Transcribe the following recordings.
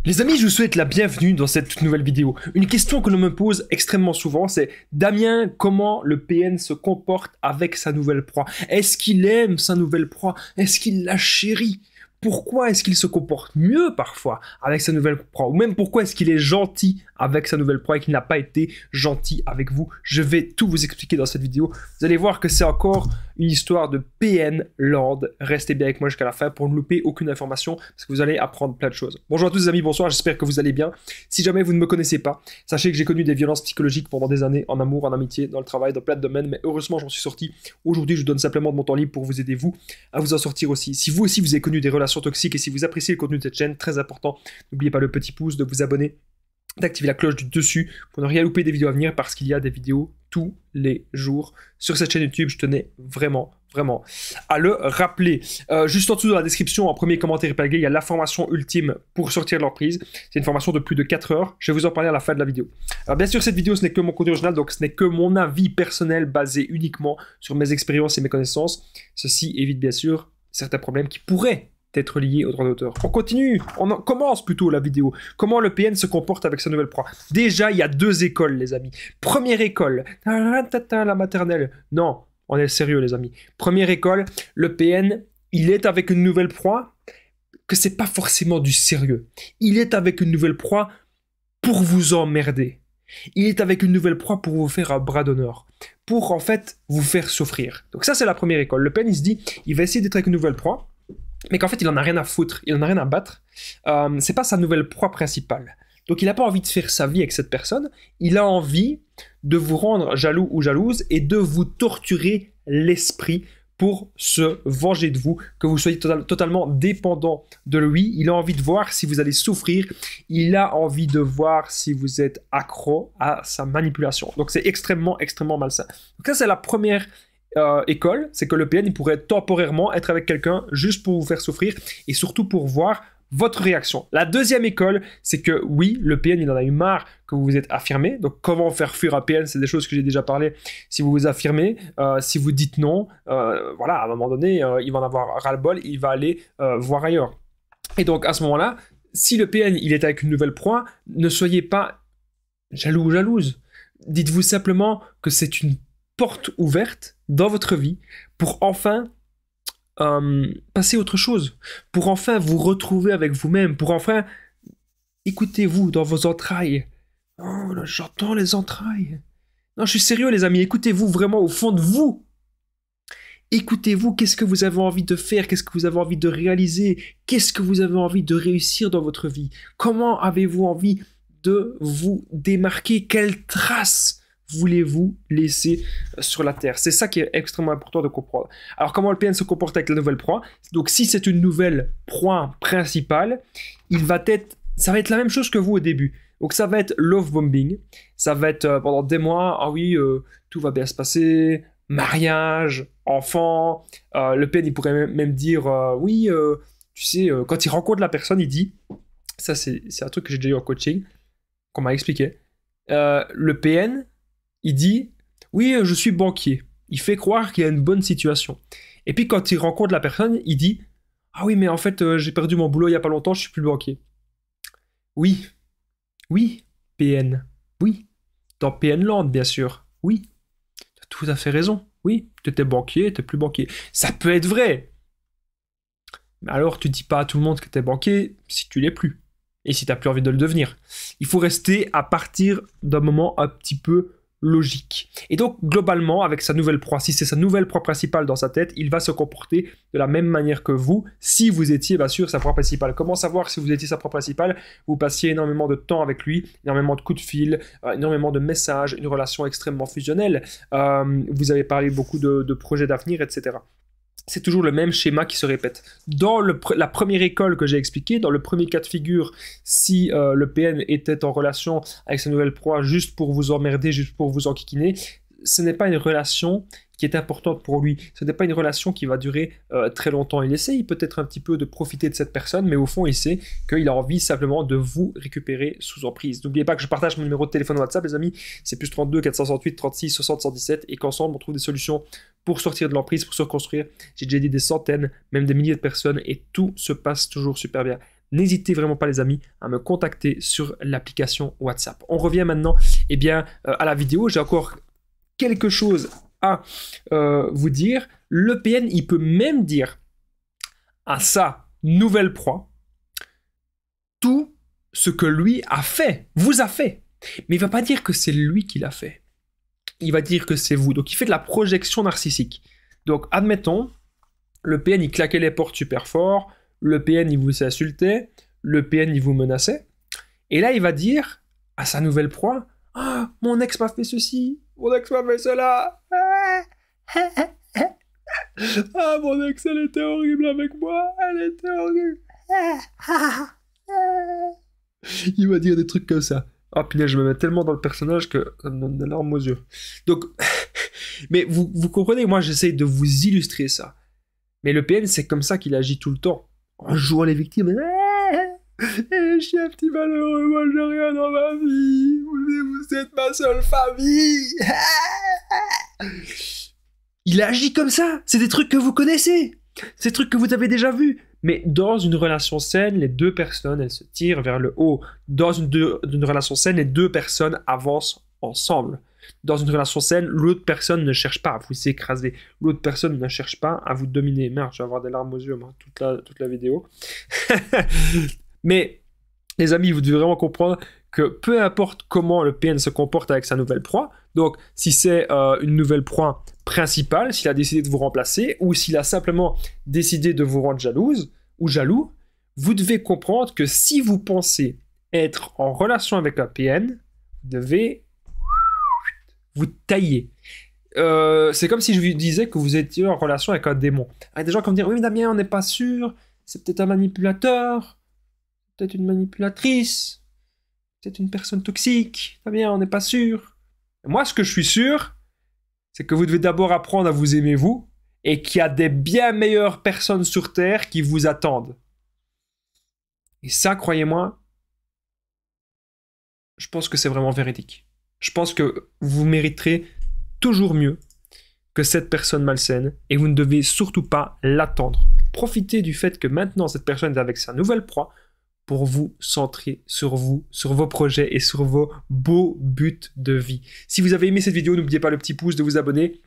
Les amis, je vous souhaite la bienvenue dans cette toute nouvelle vidéo. Une question que l'on me pose extrêmement souvent, c'est Damien, comment le PN se comporte avec sa nouvelle proie? Est-ce qu'il aime sa nouvelle proie? Est-ce qu'il la chérit? Pourquoi est-ce qu'il se comporte mieux parfois avec sa nouvelle proie? Ou même pourquoi est-ce qu'il est gentil avec sa nouvelle proie et qu'il n'a pas été gentil avec vous? Je vais tout vous expliquer dans cette vidéo. Vous allez voir que c'est encore une histoire de PN Land. Restez bien avec moi jusqu'à la fin pour ne louper aucune information parce que vous allez apprendre plein de choses. Bonjour à tous les amis, bonsoir, j'espère que vous allez bien. Si jamais vous ne me connaissez pas, sachez que j'ai connu des violences psychologiques pendant des années, en amour, en amitié, dans le travail, dans plein de domaines, mais heureusement j'en suis sorti. Aujourd'hui, je vous donne simplement de mon temps libre pour vous aider vous à vous en sortir aussi. Si vous aussi vous avez connu des relations toxiques et si vous appréciez le contenu de cette chaîne, très important, n'oubliez pas le petit pouce, de vous abonner, d'activer la cloche du dessus pour ne rien louper des vidéos à venir parce qu'il y a des vidéos tous les jours sur cette chaîne YouTube. Je tenais vraiment à le rappeler. Juste en dessous dans la description, en premier commentaire épinglé, il y a la formation ultime pour sortir de l'emprise. C'est une formation de plus de 4 heures. Je vais vous en parler à la fin de la vidéo. Alors bien sûr, cette vidéo, ce n'est que mon contenu original, donc ce n'est que mon avis personnel basé uniquement sur mes expériences et mes connaissances. Ceci évite bien sûr certains problèmes qui pourraient être liés aux droits d'auteur. On continue, on commence plutôt la vidéo. Comment le PN se comporte avec sa nouvelle proie? Déjà, il y a 2 écoles, les amis. Première école, la maternelle. Non, on est sérieux, les amis. Première école, le PN, il est avec une nouvelle proie, que c'est pas forcément du sérieux. Il est avec une nouvelle proie pour vous emmerder. Il est avec une nouvelle proie pour vous faire un bras d'honneur. Pour, en fait, vous faire souffrir. Donc ça, c'est la première école. Le PN, il se dit, il va essayer d'être avec une nouvelle proie, mais qu'en fait, il en a rien à foutre, il en a rien à battre. C'est pas sa nouvelle proie principale. Donc, il n'a pas envie de faire sa vie avec cette personne. Il a envie de vous rendre jaloux ou jalouse et de vous torturer l'esprit pour se venger de vous, que vous soyez totalement dépendant de lui. Il a envie de voir si vous allez souffrir. Il a envie de voir si vous êtes accro à sa manipulation. Donc, c'est extrêmement malsain. Donc, ça, c'est la première école, c'est que le PN il pourrait temporairement être avec quelqu'un juste pour vous faire souffrir et surtout pour voir votre réaction. La deuxième école, c'est que oui, le PN il en a eu marre que vous vous êtes affirmé. Donc comment faire fuir un PN, c'est des choses que j'ai déjà parlé. Si vous vous affirmez, si vous dites non, voilà, à un moment donné, il va en avoir ras-le-bol, il va aller voir ailleurs. Et donc à ce moment-là, si le PN il est avec une nouvelle proie, ne soyez pas jaloux ou jalouse. Dites-vous simplement que c'est une porte ouverte dans votre vie pour enfin passer à autre chose, pour enfin vous retrouver avec vous-même, pour enfin écoutez-vous dans vos entrailles. Oh là, j'entends les entrailles. Non, je suis sérieux les amis, écoutez-vous vraiment au fond de vous. Écoutez-vous, qu'est-ce que vous avez envie de faire, qu'est-ce que vous avez envie de réaliser, qu'est-ce que vous avez envie de réussir dans votre vie, comment avez-vous envie de vous démarquer, quelle trace voulez-vous laisser sur la Terre? C'est ça qui est extrêmement important de comprendre. Alors, comment le PN se comporte avec la nouvelle proie? Donc, si c'est une nouvelle proie principale, ça va être la même chose que vous au début. Donc, ça va être love bombing. Ça va être pendant des mois, ah oui, tout va bien se passer, mariage, enfant. Le PN, il pourrait même dire, oui, tu sais, quand il rencontre la personne, il dit, ça c'est un truc que j'ai déjà eu en coaching, qu'on m'a expliqué. Le PN, il dit « Oui, je suis banquier ». Il fait croire qu'il y a une bonne situation. Et puis quand il rencontre la personne, il dit « Ah oui, mais en fait, j'ai perdu mon boulot il n'y a pas longtemps, je suis plus banquier ». Oui, PN, oui. Dans PN Land, bien sûr, oui. Tu as tout à fait raison, oui. Tu étais banquier, tu n'es plus banquier. Ça peut être vrai. Mais alors, tu dis pas à tout le monde que tu es banquier si tu l'es plus. Et si tu n'as plus envie de le devenir. Il faut rester à partir d'un moment un petit peu logique. Et donc, globalement, avec sa nouvelle proie, si c'est sa nouvelle proie principale dans sa tête, il va se comporter de la même manière que vous, si vous étiez, bien sûr, sa proie principale. Comment savoir si vous étiez sa proie principale? Vous passiez énormément de temps avec lui, énormément de coups de fil, énormément de messages, une relation extrêmement fusionnelle. Vous avez parlé beaucoup de projets d'avenir, etc. C'est toujours le même schéma qui se répète. Dans la première école que j'ai expliquée, dans le premier cas de figure, si le PN était en relation avec sa nouvelle proie juste pour vous emmerder, juste pour vous enquiquiner, ce n'est pas une relation qui est importante pour lui. Ce n'est pas une relation qui va durer très longtemps. Il essaye peut-être un petit peu de profiter de cette personne, mais au fond, il sait qu'il a envie simplement de vous récupérer sous emprise. N'oubliez pas que je partage mon numéro de téléphone WhatsApp, les amis. C'est plus 32 468 36 60 117 et qu'ensemble, on trouve des solutions pour sortir de l'emprise, pour se reconstruire. J'ai déjà dit des centaines, même des milliers de personnes et tout se passe toujours super bien. n'hésitez vraiment pas les amis à me contacter sur l'application WhatsApp. On revient maintenant à la vidéo. J'ai encore quelque chose à vous dire. Le PN, il peut même dire à sa nouvelle proie tout ce que lui a fait, vous a fait. Mais il va pas dire que c'est lui qui l'a fait. Il va dire que c'est vous. Donc il fait de la projection narcissique. Donc admettons, le PN il claquait les portes super fort, le PN il vous insultait, le PN il vous menaçait. Et là il va dire à sa nouvelle proie, ah, mon ex m'a fait ceci, mon ex m'a fait cela. Ah, mon ex, elle était horrible avec moi, elle était horrible. Il va dire des trucs comme ça. Ah, puis là, je me mets tellement dans le personnage que ça me donne des larmes aux yeux. Donc, mais vous comprenez, moi, j'essaye de vous illustrer ça. Mais le PN, c'est comme ça qu'il agit tout le temps. En jouant les victimes. Je suis un petit malheureux, moi, j'ai rien dans ma vie. Vous êtes ma seule famille. Il agit comme ça. C'est des trucs que vous connaissez. C'est des trucs que vous avez déjà vus. Mais dans une relation saine, les deux personnes, elles se tirent vers le haut. Dans une relation saine, les deux personnes avancent ensemble. Dans une relation saine, l'autre personne ne cherche pas à vous écraser. L'autre personne ne cherche pas à vous dominer. Merde, je vais avoir des larmes aux yeux, moi, toute la vidéo. Mais, les amis, vous devez vraiment comprendre que peu importe comment le PN se comporte avec sa nouvelle proie, donc si c'est une nouvelle proie principale, s'il a décidé de vous remplacer, ou s'il a simplement décidé de vous rendre jalouse ou jaloux, vous devez comprendre que si vous pensez être en relation avec un PN, vous devez vous tailler. C'est comme si je vous disais que vous étiez en relation avec un démon. Avec des gens qui vont me dire, oui, Damien, on n'est pas sûr, c'est peut-être un manipulateur, peut-être une manipulatrice, peut-être une personne toxique, Damien, on n'est pas sûr. Et moi, ce que je suis sûr, c'est que vous devez d'abord apprendre à vous aimer vous, et qu'il y a des bien meilleures personnes sur Terre qui vous attendent. Et ça, croyez-moi, je pense que c'est vraiment véridique. Je pense que vous mériterez toujours mieux que cette personne malsaine, et vous ne devez surtout pas l'attendre. Profitez du fait que maintenant cette personne est avec sa nouvelle proie pour vous centrer sur vous, sur vos projets et sur vos beaux buts de vie. Si vous avez aimé cette vidéo, n'oubliez pas le petit pouce, de vous abonner,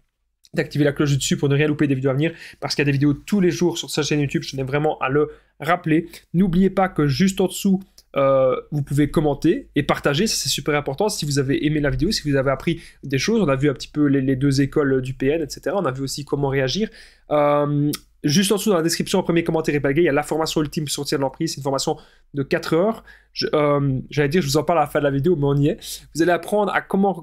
d'activer la cloche du dessus pour ne rien louper des vidéos à venir, parce qu'il y a des vidéos tous les jours sur sa chaîne YouTube, je tenais vraiment à le rappeler. N'oubliez pas que juste en dessous, vous pouvez commenter et partager, ça c'est super important. Si vous avez aimé la vidéo, si vous avez appris des choses, on a vu un petit peu les deux écoles du PN, etc. On a vu aussi comment réagir. Juste en dessous, dans la description, en premier commentaire épinglé, il y a la formation ultime pour sortir de l'emprise. C'est une formation de 4 heures. J'allais dire, je vous en parle à la fin de la vidéo, mais on y est. Vous allez apprendre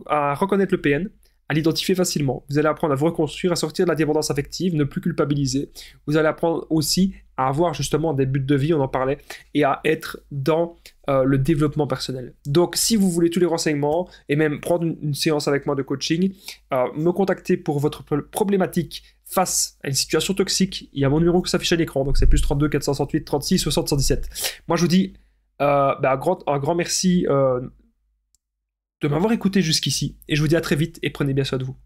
à reconnaître le PN, à l'identifier facilement. Vous allez apprendre à vous reconstruire, à sortir de la dépendance affective, ne plus culpabiliser. Vous allez apprendre aussi à avoir justement des buts de vie, on en parlait, et à être dans le développement personnel. Donc, si vous voulez tous les renseignements, et même prendre une séance avec moi de coaching, me contacter pour votre problématique face à une situation toxique. Il y a mon numéro qui s'affiche à l'écran, donc c'est plus 32 468 36 60 117. Moi, je vous dis un grand merci de m'avoir écouté jusqu'ici, et je vous dis à très vite, et prenez bien soin de vous.